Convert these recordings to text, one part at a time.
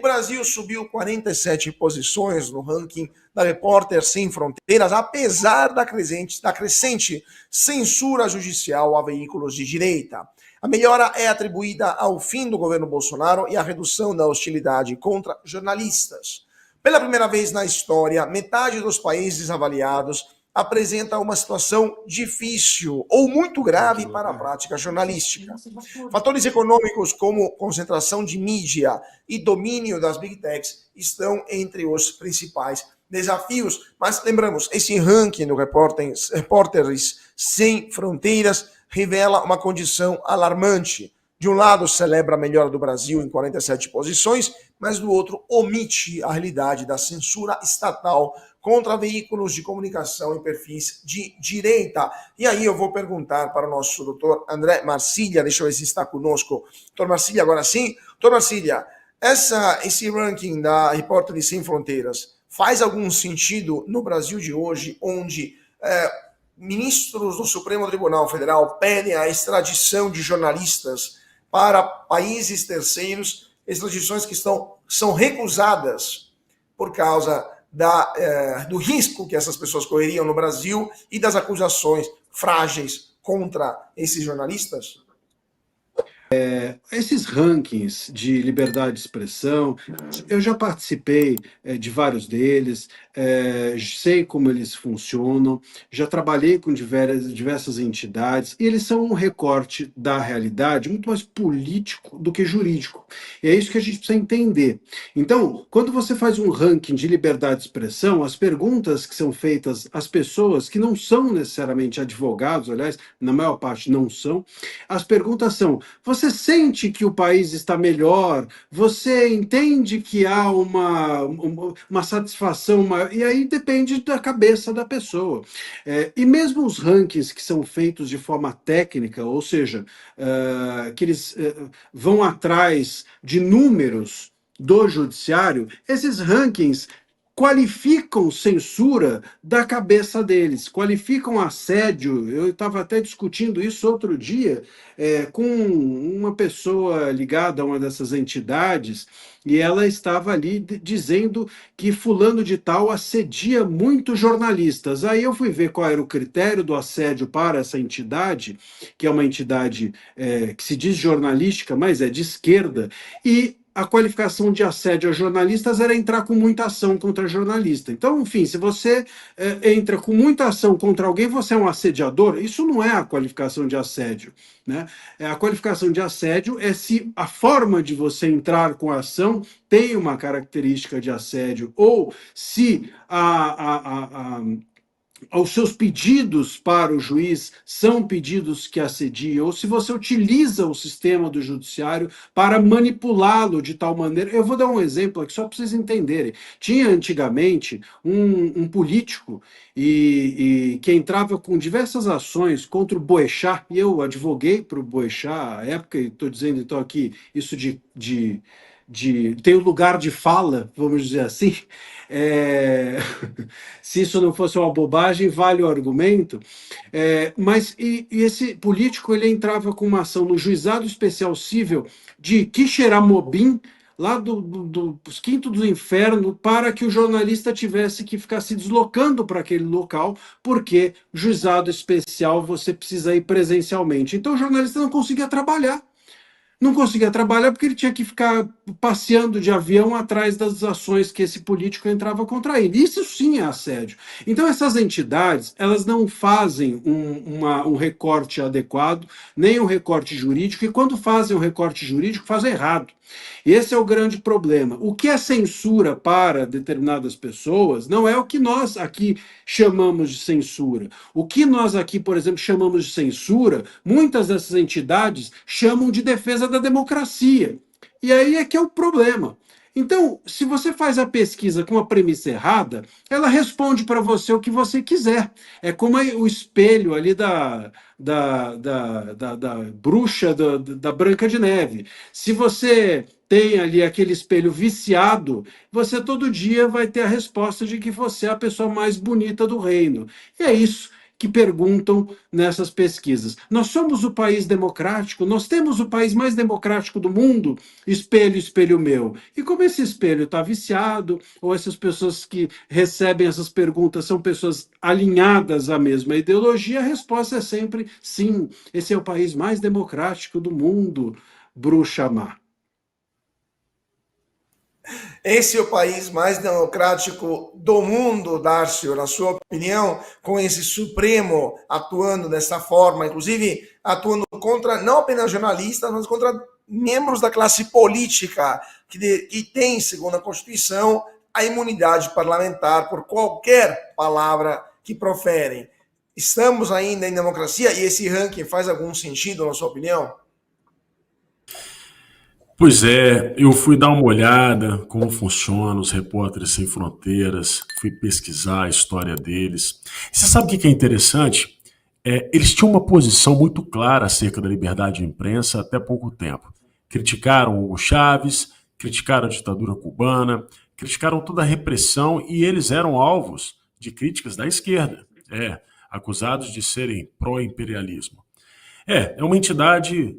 Brasil subiu 47 posições no ranking da Repórter Sem Fronteiras, apesar da crescente censura judicial a veículos de direita. A melhora é atribuída ao fim do governo Bolsonaro e à redução da hostilidade contra jornalistas. Pela primeira vez na história, metade dos países avaliados apresenta uma situação difícil ou muito grave para a prática jornalística. Fatores econômicos como concentração de mídia e domínio das big techs estão entre os principais desafios. Mas lembramos, esse ranking do Repórteres Sem Fronteiras revela uma condição alarmante. De um lado, celebra a melhora do Brasil em 47 posições, mas do outro, omite a realidade da censura estatal contra veículos de comunicação e perfis de direita. E aí eu vou perguntar para o nosso doutor André Marcília, deixa eu ver se está conosco. Doutor Marcília, agora sim. Doutor Marcília, esse ranking da Repórteres Sem Fronteiras faz algum sentido no Brasil de hoje, onde ministros do Supremo Tribunal Federal pedem a extradição de jornalistas para países terceiros, extradições que são recusadas por causa do risco que essas pessoas correriam no Brasil e das acusações frágeis contra esses jornalistas? Esses rankings de liberdade de expressão, eu já participei de vários deles, sei como eles funcionam, já trabalhei com diversas entidades, e eles são um recorte da realidade muito mais político do que jurídico. E é isso que a gente precisa entender. Então, quando você faz um ranking de liberdade de expressão, as perguntas que são feitas às pessoas que não são necessariamente advogados, aliás, na maior parte não são, as perguntas são: você sente que o país está melhor? Você entende que há uma satisfação maior? E aí depende da cabeça da pessoa. E mesmo os rankings que são feitos de forma técnica, ou seja, que eles vão atrás de números do judiciário, esses rankings qualificam censura da cabeça deles, qualificam assédio. Eu estava até discutindo isso outro dia com uma pessoa ligada a uma dessas entidades, e ela estava ali dizendo que fulano de tal assedia muito jornalistas. Aí eu fui ver qual era o critério do assédio para essa entidade, que é uma entidade que se diz jornalística, mas é de esquerda, e a qualificação de assédio a jornalistas era entrar com muita ação contra jornalista. Então, enfim, se você entra com muita ação contra alguém, você é um assediador. Isso não é a qualificação de assédio, né? A qualificação de assédio é se a forma de você entrar com a ação tem uma característica de assédio, ou se os seus pedidos para o juiz são pedidos que assediam, ou se você utiliza o sistema do judiciário para manipulá-lo de tal maneira. Eu vou dar um exemplo aqui só para vocês entenderem. Tinha antigamente um político que entrava com diversas ações contra o Boechat, e eu advoguei para o Boechat à época, e estou dizendo então aqui isso tem um lugar de fala, vamos dizer assim. Se isso não fosse uma bobagem, vale o argumento. Mas esse político ele entrava com uma ação no Juizado Especial Cível de Quixeramobim, lá do quinto do inferno, para que o jornalista tivesse que ficar se deslocando para aquele local, porque juizado especial você precisa ir presencialmente. Então o jornalista não conseguia trabalhar. Não conseguia trabalhar porque ele tinha que ficar passeando de avião atrás das ações que esse político entrava contra ele. Isso sim é assédio. Então essas entidades, elas não fazem um recorte adequado, nem um recorte jurídico, e quando fazem um recorte jurídico, fazem errado. Esse é o grande problema. O que é censura para determinadas pessoas não é o que nós aqui chamamos de censura. O que nós aqui, por exemplo, chamamos de censura, muitas dessas entidades chamam de defesa da democracia. E aí é que é o problema. Então, se você faz a pesquisa com a premissa errada, ela responde para você o que você quiser. É como o espelho ali da bruxa da Branca de Neve. Se você tem ali aquele espelho viciado, você todo dia vai ter a resposta de que você é a pessoa mais bonita do reino. E é isso que perguntam nessas pesquisas. Nós somos o país democrático, nós temos o país mais democrático do mundo, espelho, espelho meu. E como esse espelho está viciado, ou essas pessoas que recebem essas perguntas são pessoas alinhadas à mesma ideologia, a resposta é sempre sim, esse é o país mais democrático do mundo, bruxa má. Esse é o país mais democrático do mundo, Darcio, na sua opinião, com esse Supremo atuando dessa forma, inclusive atuando contra não apenas jornalistas, mas contra membros da classe política, que tem, segundo a Constituição, a imunidade parlamentar por qualquer palavra que proferem. Estamos ainda em democracia e esse ranking faz algum sentido, na sua opinião? Pois é, eu fui dar uma olhada como funciona os Repórteres Sem Fronteiras, fui pesquisar a história deles. E você sabe o que é interessante? Eles tinham uma posição muito clara acerca da liberdade de imprensa até pouco tempo. Criticaram Hugo Chávez, criticaram a ditadura cubana, criticaram toda a repressão e eles eram alvos de críticas da esquerda, acusados de serem pró-imperialismo. É uma entidade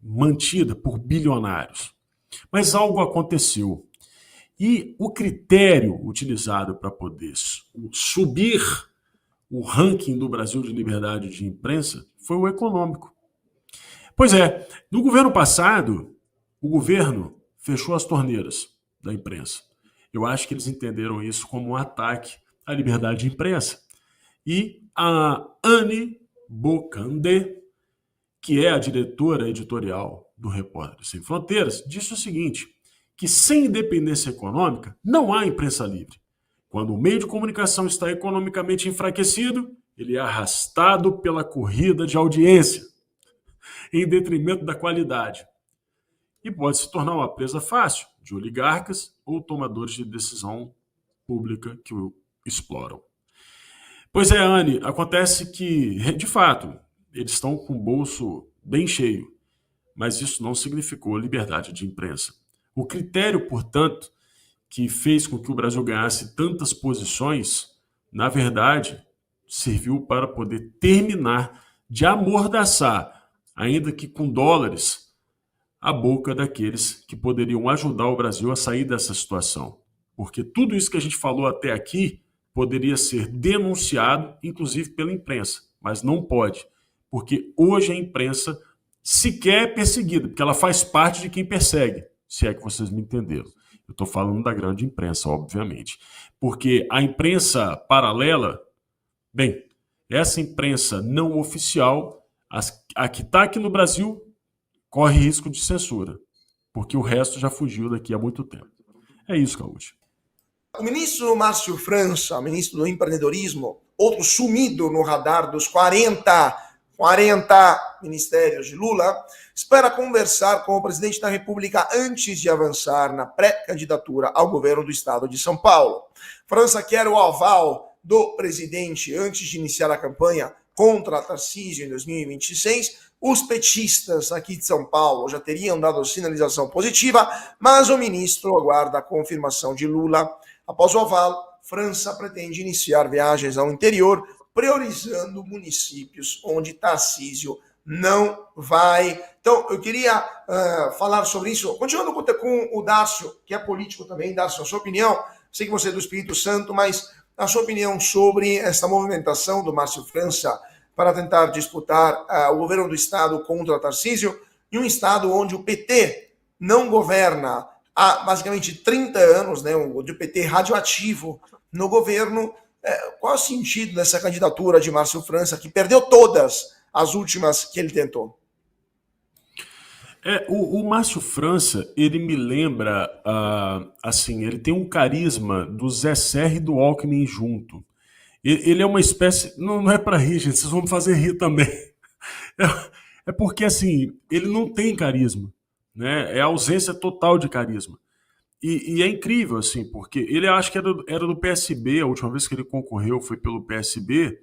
mantida por bilionários. Mas algo aconteceu. E o critério utilizado para poder subir o ranking do Brasil de liberdade de imprensa foi o econômico. Pois é, no governo passado, o governo fechou as torneiras da imprensa. Eu acho que eles entenderam isso como um ataque à liberdade de imprensa. E a Anne Bocandé, que é a diretora editorial do Repórteres Sem Fronteiras, disse o seguinte, que sem independência econômica não há imprensa livre. Quando o meio de comunicação está economicamente enfraquecido, ele é arrastado pela corrida de audiência, em detrimento da qualidade. E pode se tornar uma presa fácil de oligarcas ou tomadores de decisão pública que o exploram. Pois é, Anne, acontece que, de fato, eles estão com o bolso bem cheio, mas isso não significou liberdade de imprensa. O critério, portanto, que fez com que o Brasil ganhasse tantas posições, na verdade, serviu para poder terminar de amordaçar, ainda que com dólares, a boca daqueles que poderiam ajudar o Brasil a sair dessa situação. Porque tudo isso que a gente falou até aqui poderia ser denunciado, inclusive pela imprensa, mas não pode. Porque hoje a imprensa sequer é perseguida, porque ela faz parte de quem persegue, se é que vocês me entenderam. Eu estou falando da grande imprensa, obviamente. Porque a imprensa paralela, bem, essa imprensa não oficial, a que está aqui no Brasil, corre risco de censura, porque o resto já fugiu daqui há muito tempo. É isso, Cauê. O ministro Márcio França, ministro do empreendedorismo, outro sumido no radar dos 40 ministérios de Lula, espera conversar com o presidente da República antes de avançar na pré-candidatura ao governo do estado de São Paulo. França quer o aval do presidente antes de iniciar a campanha contra Tarcísio em 2026. Os petistas aqui de São Paulo já teriam dado sinalização positiva, mas o ministro aguarda a confirmação de Lula. Após o aval, França pretende iniciar viagens ao interior, priorizando municípios onde Tarcísio não vai. Então, eu queria falar sobre isso. Continuando com o Darcio, que é político também. Darcio, a sua opinião, sei que você é do Espírito Santo, mas a sua opinião sobre essa movimentação do Márcio França para tentar disputar o governo do Estado contra Tarcísio, em um Estado onde o PT não governa há basicamente 30 anos, né, o PT radioativo no governo. Qual é o sentido dessa candidatura de Márcio França, que perdeu todas as últimas que ele tentou? O Márcio França, ele me lembra, assim, ele tem um carisma do Zé Serra e do Alckmin junto. Ele é uma espécie, não é para rir, gente, vocês vão me fazer rir também. É porque, assim, ele não tem carisma, né? É a ausência total de carisma. E é incrível, assim, porque ele acho que era do PSB, a última vez que ele concorreu foi pelo PSB,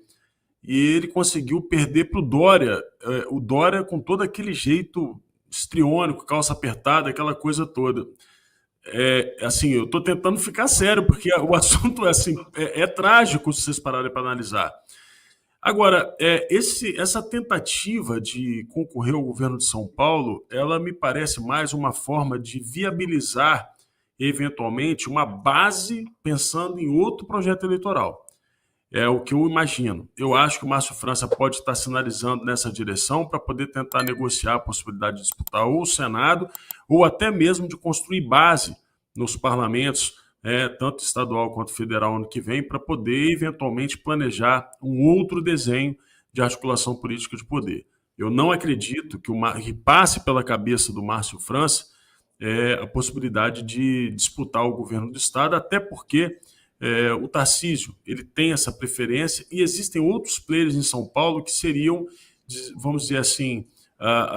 e ele conseguiu perder para o Dória. O Dória com todo aquele jeito histriônico, calça apertada, aquela coisa toda. Assim, eu estou tentando ficar sério, porque o assunto é trágico se vocês pararem para analisar. Agora, essa tentativa de concorrer ao governo de São Paulo, ela me parece mais uma forma de viabilizar, eventualmente, uma base pensando em outro projeto eleitoral. É o que eu imagino. Eu acho que o Márcio França pode estar sinalizando nessa direção para poder tentar negociar a possibilidade de disputar ou o Senado ou até mesmo de construir base nos parlamentos, tanto estadual quanto federal, ano que vem, para poder eventualmente planejar um outro desenho de articulação política de poder. Eu não acredito que passe pela cabeça do Márcio França a possibilidade de disputar o governo do Estado, até porque o Tarcísio ele tem essa preferência e existem outros players em São Paulo que seriam, vamos dizer assim,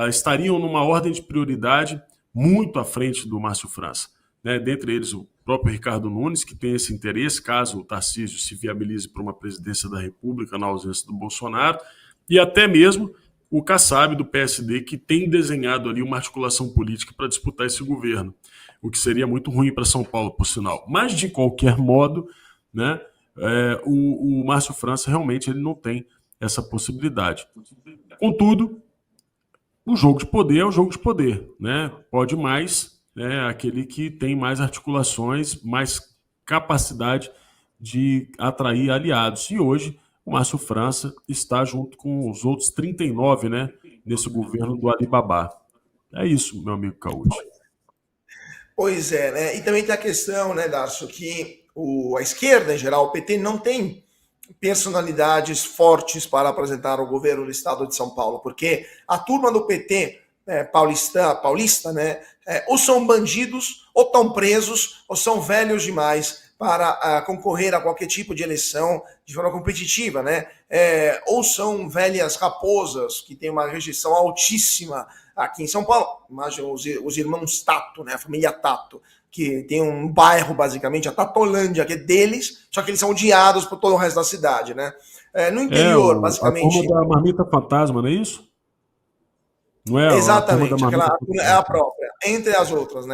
estariam numa ordem de prioridade muito à frente do Márcio França. Dentre eles, o próprio Ricardo Nunes, que tem esse interesse, caso o Tarcísio se viabilize para uma presidência da República na ausência do Bolsonaro, e até mesmo o Kassab, do PSD, que tem desenhado ali uma articulação política para disputar esse governo, o que seria muito ruim para São Paulo, por sinal. Mas, de qualquer modo, o Márcio França realmente ele não tem essa possibilidade. Contudo, o jogo de poder é o jogo de poder. Pode mais, aquele que tem mais articulações, mais capacidade de atrair aliados. E hoje, o Márcio França está junto com os outros 39, nesse governo do Alibaba. É isso, meu amigo Caude. Pois é, E também tem a questão, Darcio, que a esquerda, em geral, o PT, não tem personalidades fortes para apresentar o governo do Estado de São Paulo, porque a turma do PT paulista, ou são bandidos, ou estão presos, ou são velhos demais para concorrer a qualquer tipo de eleição de forma competitiva, ou são velhas raposas que têm uma rejeição altíssima aqui em São Paulo. Imagina os irmãos Tato, a família Tato, que tem um bairro, basicamente, a Tatolândia, que é deles, só que eles são odiados por todo o resto da cidade, No interior, basicamente... A turma da Marmita Fantasma, não é isso? Não é? Exatamente, aquela é a própria, entre as outras,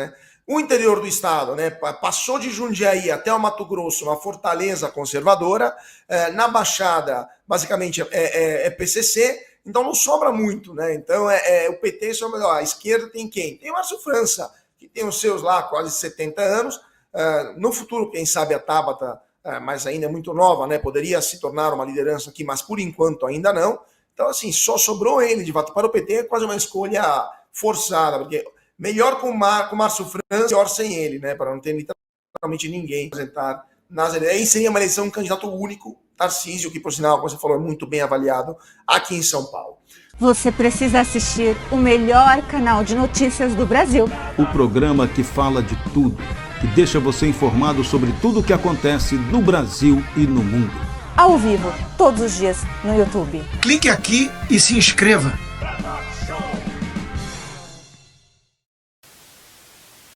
O interior do estado, passou de Jundiaí até o Mato Grosso, uma fortaleza conservadora. Na Baixada, basicamente, é PCC, então não sobra muito, Então, o PT sobra. A esquerda tem quem? Tem o Márcio França, que tem os seus lá quase 70 anos. No futuro, quem sabe a Tabata, mas ainda é muito nova, poderia se tornar uma liderança aqui, mas por enquanto ainda não. Então, assim, só sobrou ele, de fato. Para o PT é quase uma escolha forçada, porque melhor com o Márcio França, pior sem ele, para não ter literalmente ninguém apresentar nas eleições. Aí seria uma eleição um candidato único, Tarcísio, que, por sinal, como você falou, é muito bem avaliado aqui em São Paulo. Você precisa assistir o melhor canal de notícias do Brasil. O programa que fala de tudo, que deixa você informado sobre tudo o que acontece no Brasil e no mundo. Ao vivo, todos os dias, no YouTube. Clique aqui e se inscreva.